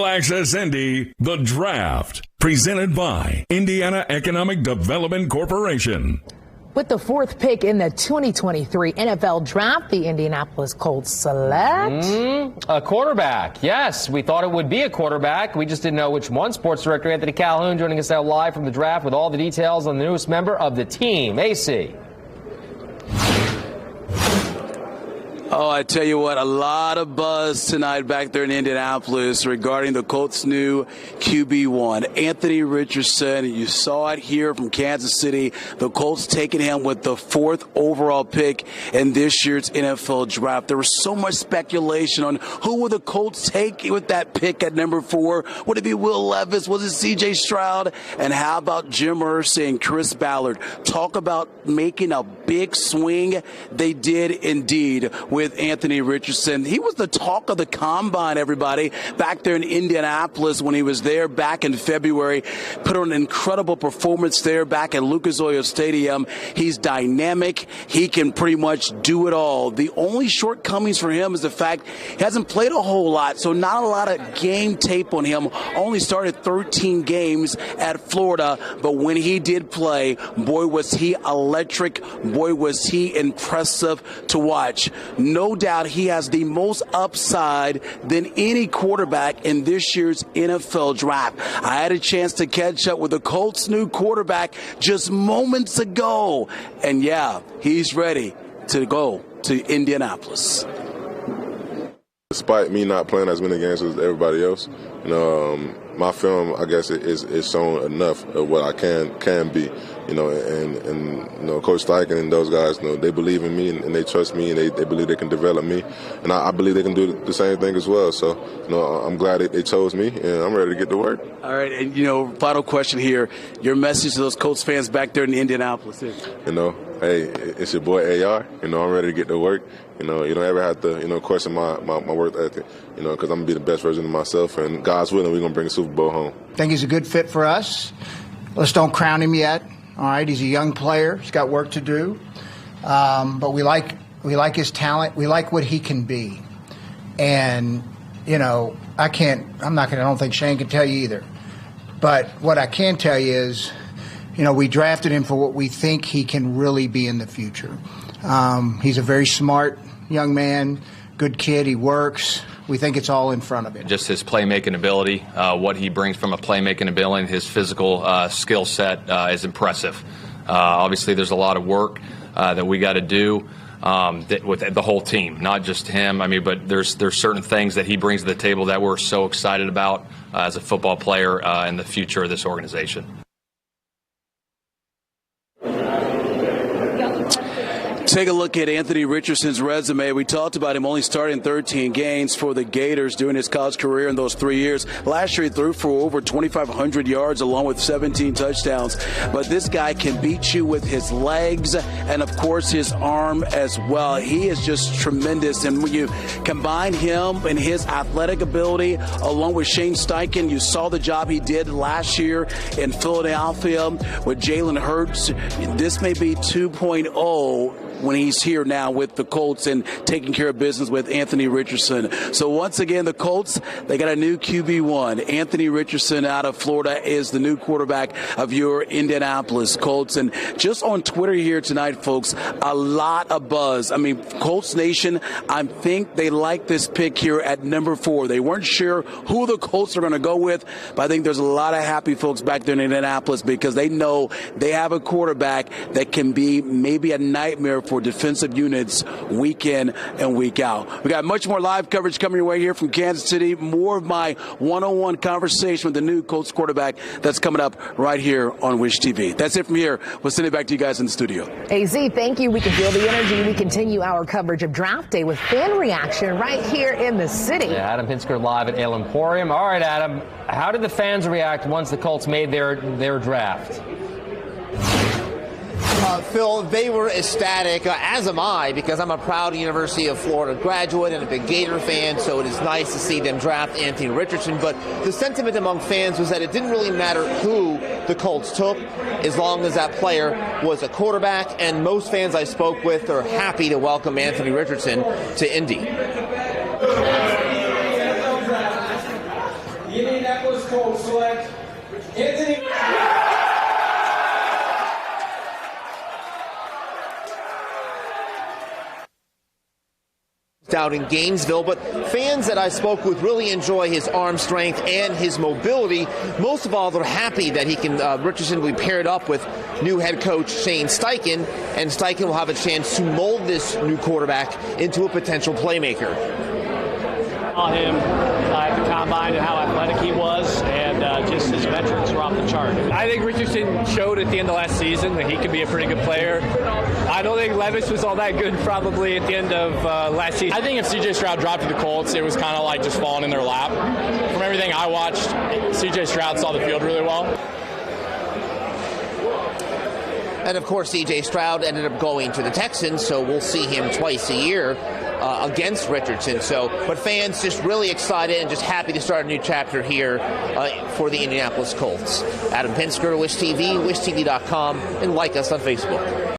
Access Indy, The Draft, presented by Indiana Economic Development Corporation. With the fourth pick in the 2023 NFL Draft, the Indianapolis Colts select a quarterback. Yes, we thought it would be a quarterback. We just didn't know which one. Sports Director Anthony Calhoun joining us now live from the draft with all the details on the newest member of the team. AC. Oh, I tell you what, a lot of buzz tonight back there in Indianapolis regarding the Colts' new QB1, Anthony Richardson. You saw it here from Kansas City. The Colts taking him with the 4th overall pick in this year's NFL Draft. There was so much speculation on who would the Colts take with that pick at number 4. Would it be Will Levis? Was it C.J. Stroud? And how about Jim Irsay and Chris Ballard? Talk about making a big swing. They did indeed with Anthony Richardson. He was the talk of the combine, everybody, back there in Indianapolis when he was there back in February. Put on an incredible performance there back at Lucas Oil Stadium. He's dynamic. He can pretty much do it all. The only shortcomings for him is the fact he hasn't played a whole lot, so not a lot of game tape on him. Only started 13 games at Florida, but when he did play, boy, was he electric. Boy, was he impressive to watch. No doubt he has the most upside than any quarterback in this year's NFL Draft. I had a chance to catch up with the Colts' new quarterback just moments ago. And yeah, he's ready to go to Indianapolis. Despite me not playing as many games as everybody else, my film, I guess, is shown enough of what I can be. And Coach Steichen and those guys, they believe in me and they trust me and they believe they can develop me. And I believe they can do the same thing as well. So, I'm glad they chose me and I'm ready to get to work. All right. And, final question here. Your message to those Colts fans back there in Indianapolis is? Hey, it's your boy AR. I'm ready to get to work. You don't ever have to, question my work ethic, because I'm going to be the best version of myself. And God's willing, we're going to bring the Super Bowl home. I think he's a good fit for us. Let's don't crown him yet. All right, he's a young player. He's got work to do. But we like his talent. We like what he can be. And, I don't think Shane can tell you either. But what I can tell you is, we drafted him for what we think he can really be in the future. He's a very smart young man, good kid. He works. We think it's all in front of him. Just his playmaking ability, what he brings from a playmaking ability, his physical skill set is impressive. Obviously, there's a lot of work that we got to do with the whole team, not just him. But there's certain things that he brings to the table that we're so excited about as a football player in the future of this organization. Take a look at Anthony Richardson's resume. We talked about him only starting 13 games for the Gators during his college career in those 3 years. Last year he threw for over 2,500 yards along with 17 touchdowns. But this guy can beat you with his legs and, of course, his arm as well. He is just tremendous. And when you combine him and his athletic ability along with Shane Steichen, you saw the job he did last year in Philadelphia with Jalen Hurts. This may be 2.0 when he's here now with the Colts and taking care of business with Anthony Richardson. So once again, the Colts, they got a new QB1. Anthony Richardson out of Florida is the new quarterback of your Indianapolis Colts. And just on Twitter here tonight, folks, a lot of buzz. Colts Nation, I think they like this pick here at number 4. They weren't sure who the Colts are going to go with, but I think there's a lot of happy folks back there in Indianapolis because they know they have a quarterback that can be maybe a nightmare for defensive units week in and week out. We got much more live coverage coming your way here from Kansas City. More of my one-on-one conversation with the new Colts quarterback that's coming up right here on Wish TV. That's it from here. We'll send it back to you guys in the studio. AZ, thank you. We can feel the energy. We continue our coverage of Draft Day with fan reaction right here in the city. Yeah, Adam Hinsker live at Ale Emporium. All right, Adam, how did the fans react once the Colts made their draft? Phil, they were ecstatic, as am I, because I'm a proud University of Florida graduate and a big Gator fan, so it is nice to see them draft Anthony Richardson. But the sentiment among fans was that it didn't really matter who the Colts took, as long as that player was a quarterback, and most fans I spoke with are happy to welcome Anthony Richardson to Indy. Colts select Anthony. Out in Gainesville, but fans that I spoke with really enjoy his arm strength and his mobility. Most of all, they're happy that he can, Richardson will be paired up with new head coach Shane Steichen, and Steichen will have a chance to mold this new quarterback into a potential playmaker. On him at the combine and how athletic he was, and just his metrics were off the chart. I think Richardson showed at the end of last season that he could be a pretty good player. I don't think Levis was all that good probably at the end of last season. I think if C.J. Stroud dropped to the Colts, it was kind of like just falling in their lap. From everything I watched, C.J. Stroud saw the field really well. And of course, C.J. Stroud ended up going to the Texans, so we'll see him twice a year against Richardson. But fans just really excited and just happy to start a new chapter here for the Indianapolis Colts. Adam Pinsker, Wish TV, wishtv.com, and like us on Facebook.